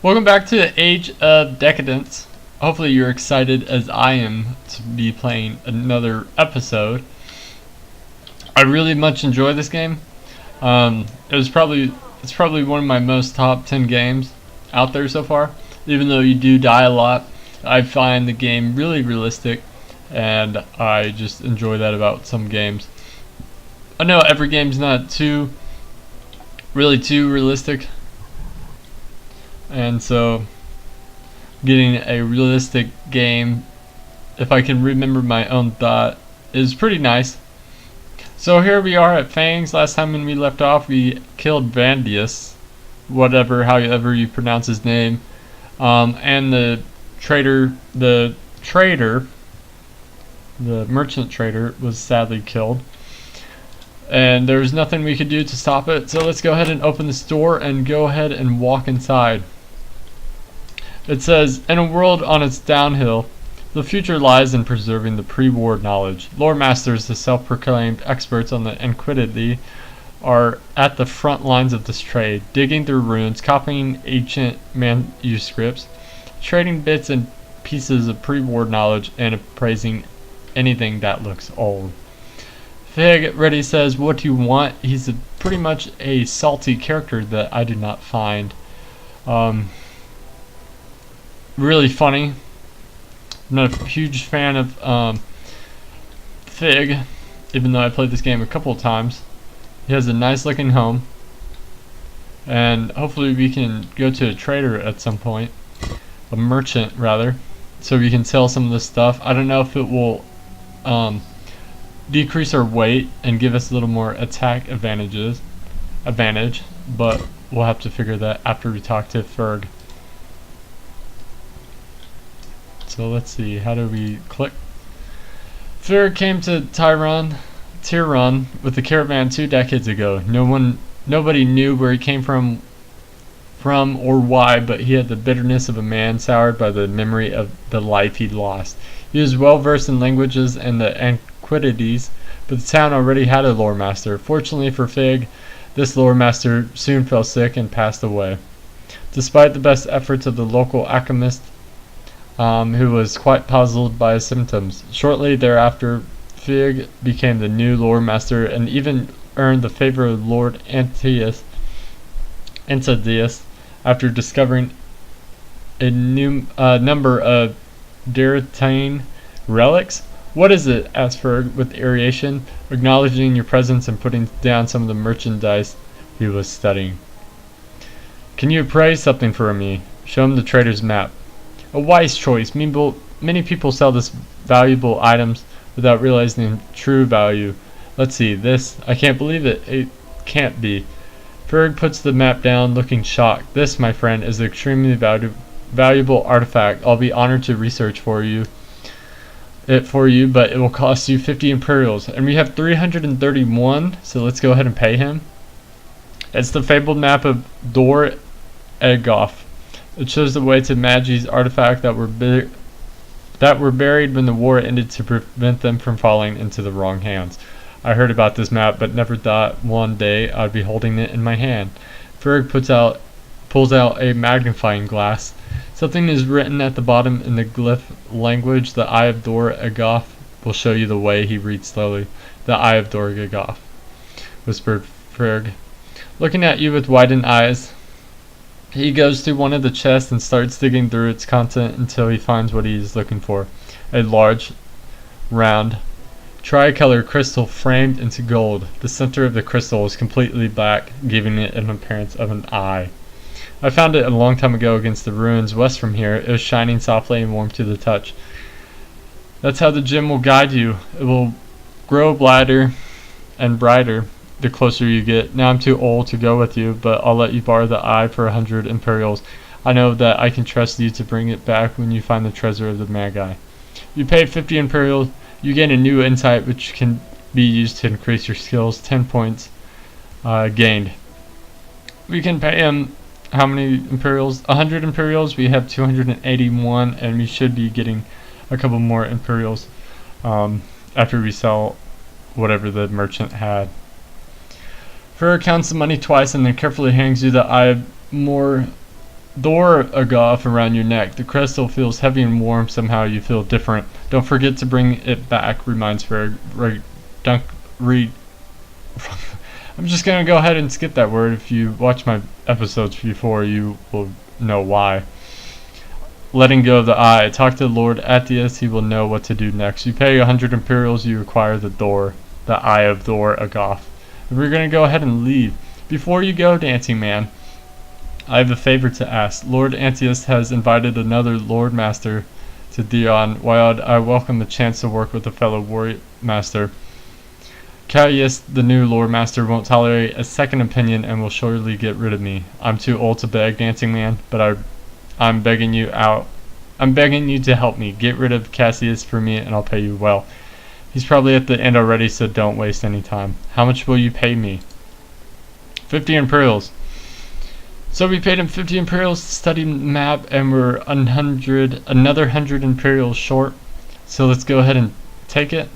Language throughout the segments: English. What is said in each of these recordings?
Welcome back to Age of Decadence. Hopefully you're excited as I am to be playing another episode. I really much enjoy this game. It's probably one of my most top 10 games out there so far. Even though you do die a lot, I find the game really realistic, and I just enjoy that about some games. I know every game's not too realistic, and so getting a realistic game, if I can remember my own thought, is pretty nice. So here we are at Fengs. Last time when we left off, we killed Vandius, however you pronounce his name, and the merchant trader was sadly killed. And there was nothing we could do to stop it, so let's go ahead and open this door and go ahead and walk inside. It says, in a world on its downhill, the future lies in preserving the pre-war knowledge. Lore masters, the self-proclaimed experts on the Antiquity, are at the front lines of this trade, digging through ruins, copying ancient manuscripts, trading bits and pieces of pre-war knowledge, and appraising anything that looks old. Fig ready says, what do you want? He's pretty much a salty character that I do not find really funny. I'm not a huge fan of Fig, even though I played this game a couple of times. He has a nice looking home, and hopefully we can go to a trader at some point, a merchant rather, so we can sell some of this stuff. I don't know if it will decrease our weight and give us a little more attack advantage, but we'll have to figure that after we talk to Ferg. So let's see, how do we click? Ferg came to Tyron with the caravan 2 decades ago. Nobody knew where he came from or why, but he had the bitterness of a man soured by the memory of the life he'd lost. He was well versed in languages and the Antiquities, but the town already had a lore master. Fortunately for Fig, this lore master soon fell sick and passed away. Despite the best efforts of the local alchemist, who was quite puzzled by his symptoms. Shortly thereafter, Fig became the new lore master and even earned the favor of Lord Antedius after discovering a new number of Deratane relics. What is it? Asked Ferg with irritation, acknowledging your presence and putting down some of the merchandise he was studying. Can you appraise something for me? Show him the trader's map. A wise choice. Many people sell this valuable items without realizing the true value. Let's see, this. I can't believe it. It can't be. Ferg puts the map down, looking shocked. This, my friend, is an extremely valuable artifact. I'll be honored to research for you, but it will cost you 50 Imperials. And we have 331, so let's go ahead and pay him. It's the fabled map of Dor Egoff. It shows the way to Magi's artifact that were buried when the war ended to prevent them from falling into the wrong hands. I heard about this map, but never thought one day I'd be holding it in my hand. Ferg pulls out a magnifying glass. Something is written at the bottom in the glyph language. The Eye of Dor Egoff will show you the way. He reads slowly. The Eye of Dor Egoff, whispered Ferg, looking at you with widened eyes. He goes to one of the chests and starts digging through its content until he finds what he is looking for. A large, round, tricolor crystal framed into gold. The center of the crystal is completely black, giving it an appearance of an eye. I found it a long time ago against the ruins west from here. It was shining softly and warm to the touch. That's how the gem will guide you. It will grow brighter and brighter the closer you get. Now I'm too old to go with you, but I'll let you borrow the eye for 100 Imperials. I know that I can trust you to bring it back when you find the treasure of the Magi. You pay 50 Imperials, you gain a new insight which can be used to increase your skills. 10 points gained. We can pay him how many Imperials? 100 Imperials. We have 281, and we should be getting a couple more Imperials after we sell whatever the merchant had. Ferg counts the money twice and then carefully hands you the eye of more Door Agoff around your neck. The crystal feels heavy and warm. Somehow you feel different. Don't forget to bring it back, reminds Ferg. I'm just gonna go ahead and skip that word. If you watch my episodes before, you will know why. Letting go of the eye. Talk to Lord Athias. He will know what to do next. You pay 100 Imperials. You acquire the door. The Eye of Door Agoff. We're gonna go ahead and leave. Before you go, Dancing Man, I have a favor to ask. Lord Antius has invited another Lord Master to Dion. While I welcome the chance to work with a fellow Warrior Master, Callius, the new Lord Master, won't tolerate a second opinion and will surely get rid of me. I'm too old to beg, Dancing Man, but I'm begging you out. I'm begging you to help me. Get rid of Cassius for me and I'll pay you well. He's probably at the end already, so don't waste any time. How much will you pay me? 50 Imperials. So we paid him 50 Imperials to study map, and we're another 100 Imperials short. So let's go ahead and take it.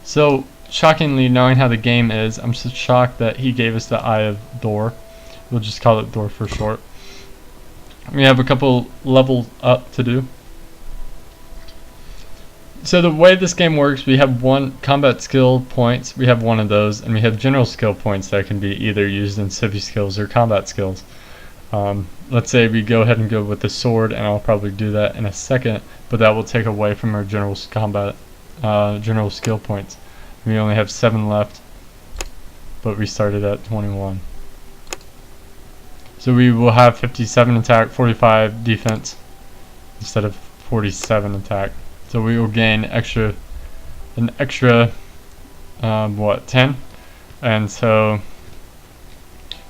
So, shockingly, knowing how the game is, I'm so shocked that he gave us the Eye of Door. We'll just call it Door for short. We have a couple levels up to do. So the way this game works, we have one combat skill points, we have one of those, and we have general skill points that can be either used in civvy skills or combat skills. Let's say we go ahead and go with the sword, and I'll probably do that in a second, but that will take away from our general skill points. We only have 7 left, but we started at 21. So we will have 57 attack, 45 defense, instead of 47 attack. So we will gain an extra 10, and so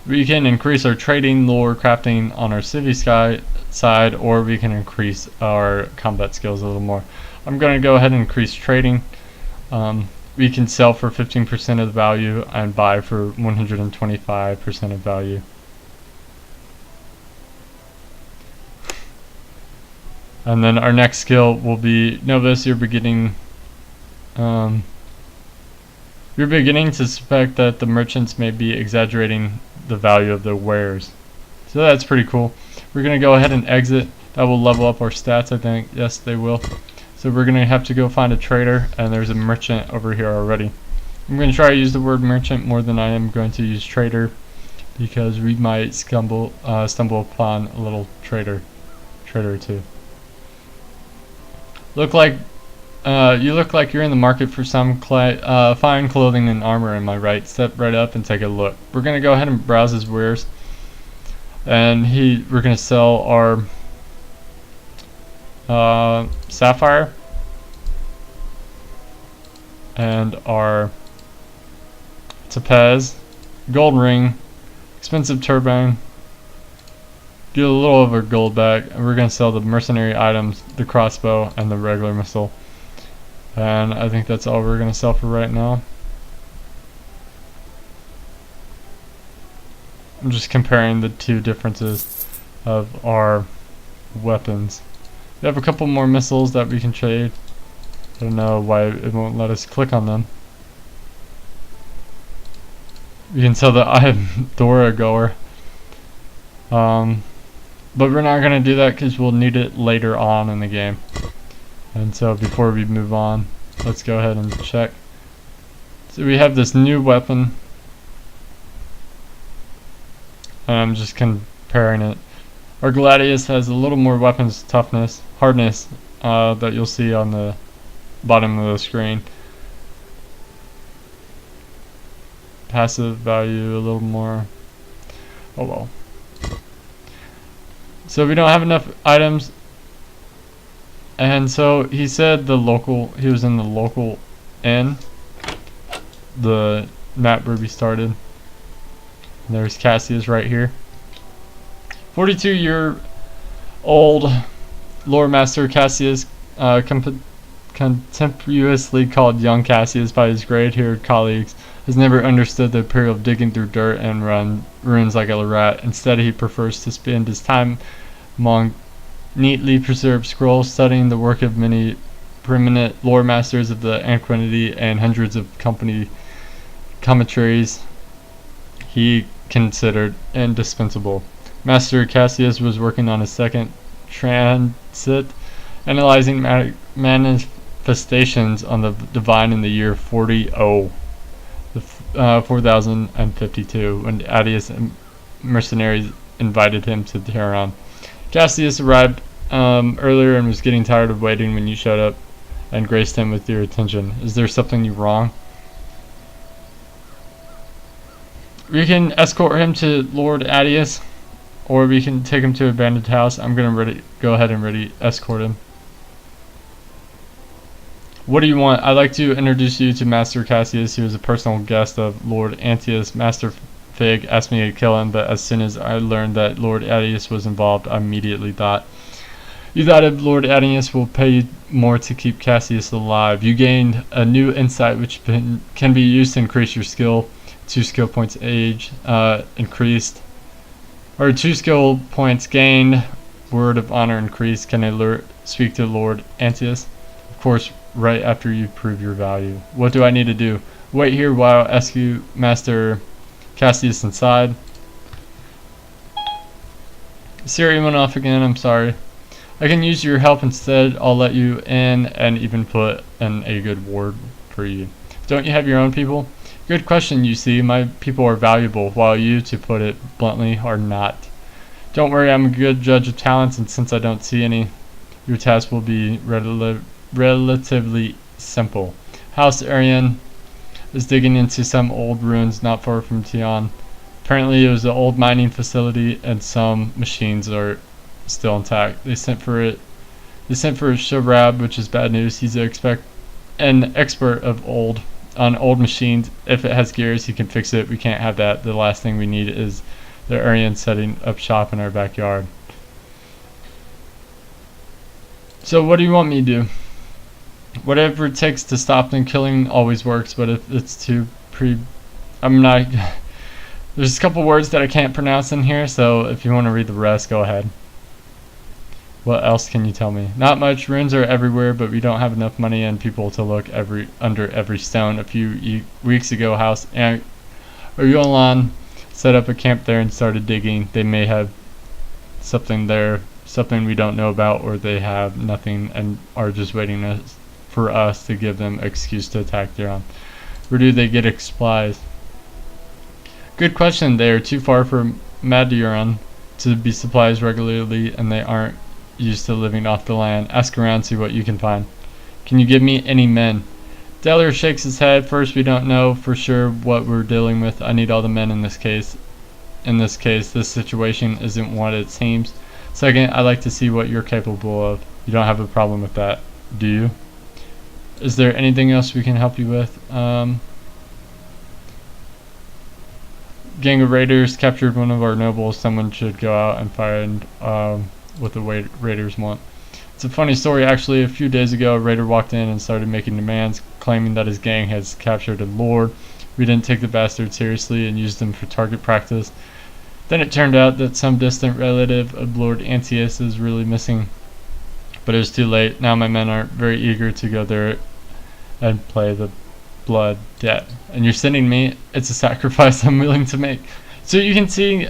we can increase our trading, lore, crafting on our civvy side, or we can increase our combat skills a little more. I'm going to go ahead and increase trading. We can sell for 15% of the value and buy for 125% of value. And then our next skill will be Novice. You're beginning to suspect that the merchants may be exaggerating the value of their wares. So that's pretty cool. We're going to go ahead and exit. That will level up our stats, I think. Yes, they will. So we're going to have to go find a trader, and there's a merchant over here already. I'm going to try to use the word merchant more than I am going to use trader, because we might stumble upon a little trader or two. You look like you're in the market for some fine clothing and armor, am I right? Step right up and take a look. We're going to go ahead and browse his wares, and we're going to sell our sapphire and our topaz, gold ring, expensive turbine. Get a little of our gold back, and we're going to sell the mercenary items, the crossbow, and the regular missile. And I think that's all we're going to sell for right now. I'm just comparing the two differences of our weapons. We have a couple more missiles that we can trade. I don't know why it won't let us click on them. We can sell the Dora Goer. But we're not going to do that because we'll need it later on in the game. And so before we move on, let's go ahead and check. So we have this new weapon. And I'm just comparing it. Our Gladius has a little more weapons hardness that you'll see on the bottom of the screen. Passive value a little more. Oh well. So we don't have enough items, and so he said he was in the local inn, the map where we started. And there's Cassius right here. 42-year-old Lord Master Cassius, contemporaneously called Young Cassius by his gray-haired colleagues, has never understood the appeal of digging through dirt and ruins like a rat. Instead, he prefers to spend his time among neatly preserved scrolls, studying the work of many preeminent lore masters of the antiquity and hundreds of commentaries he considered indispensable. Master Cassius was working on his second transit, analyzing manifestations on the divine in the year 4052, when Adius and mercenaries invited him to Tehran. Cassius arrived earlier and was getting tired of waiting when you showed up and graced him with your attention. Is there something you wrong? We can escort him to Lord Adius, or we can take him to a abandoned house. I'm gonna go ahead and escort him. What do you want? I'd like to introduce you to Master Cassius. He was a personal guest of Lord Antius. Master Fig asked me to kill him, but as soon as I learned that Lord Adius was involved, I immediately thought, you thought if Lord Adius will pay you more to keep Cassius alive. You gained a new insight which can be used to increase your skill. 2 skill points age increased, or 2 skill points gained. Word of honor increased. Can I speak to Lord Antius? Of course, right after you prove your value. What do I need to do? Wait here while I escort Master Cassius inside. Siri went off again, I'm sorry. I can use your help instead. I'll let you in and even put in a good word for you. Don't you have your own people? Good question, you see. My people are valuable, while you, to put it bluntly, are not. Don't worry, I'm a good judge of talents, and since I don't see any, your task will be relatively simple. House Arian is digging into some old ruins not far from Tian. Apparently it was an old mining facility and some machines are still intact. They sent for Sharab, which is bad news. He's an expert on old machines. If it has gears, he can fix it. We can't have that. The last thing we need is the Aryan setting up shop in our backyard. So what do you want me to do? Whatever it takes to stop them. Killing always works, but if it's I'm not there's a couple words that I can't pronounce in here, so if you want to read the rest, go ahead. What else can you tell me? Not much. Ruins are everywhere, but we don't have enough money and people to look under every stone. A few weeks ago, House Yolan set up a camp there and started digging. They may have something there, something we don't know about, or they have nothing and are just waiting for us to give them an excuse to attack Tehran. Where do they get supplies? Good question. They are too far from Madiran to be supplies regularly, and they aren't used to living off the land. Ask around, see what you can find. Can you give me any men? Deller shakes his head. First, we don't know for sure what we're dealing with. I need all the men in this case. This situation isn't what it seems. Second, I'd like to see what you're capable of. You don't have a problem with that, do you? Is there anything else we can help you with? Gang of raiders captured one of our nobles. Someone should go out and find what the raiders want. It's a funny story actually. A few days ago, a raider walked in and started making demands, claiming that his gang has captured a lord. We didn't take the bastard seriously and used him for target practice. Then it turned out that some distant relative of Lord Antius is really missing, but it was too late. Now my men aren't very eager to go there and play the blood debt. And you're sending me? It's a sacrifice I'm willing to make. So you can see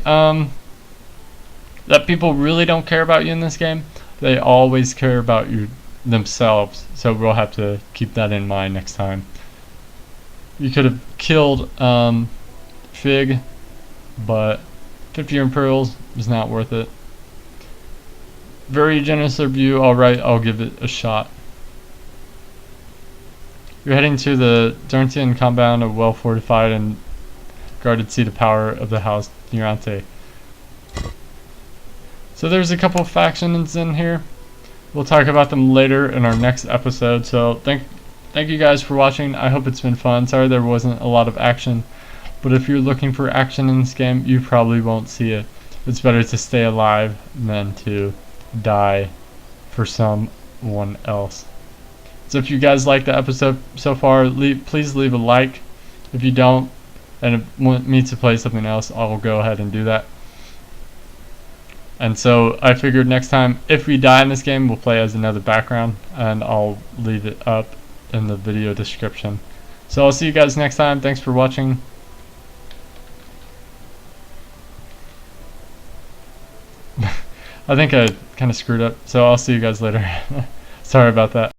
that people really don't care about you in this game. They always care about themselves. So we'll have to keep that in mind next time. You could have killed Fig, but 50 Imperials is not worth it. Very generous of you. Alright, I'll give it a shot. You're heading to the Darntian compound, a well-fortified and guarded seat of power of the House Durante. So there's a couple of factions in here. We'll talk about them later in our next episode. So thank you guys for watching. I hope it's been fun. Sorry there wasn't a lot of action, but if you're looking for action in this game, you probably won't see it. It's better to stay alive than to die for someone else. So if you guys like the episode so far, please leave a like. If you don't and want me to play something else, I will go ahead and do that. And so I figured next time, if we die in this game, we'll play as another background, and I'll leave it up in the video description. So I'll see you guys next time. Thanks for watching. I think I kind of screwed up, so I'll see you guys later. Sorry about that.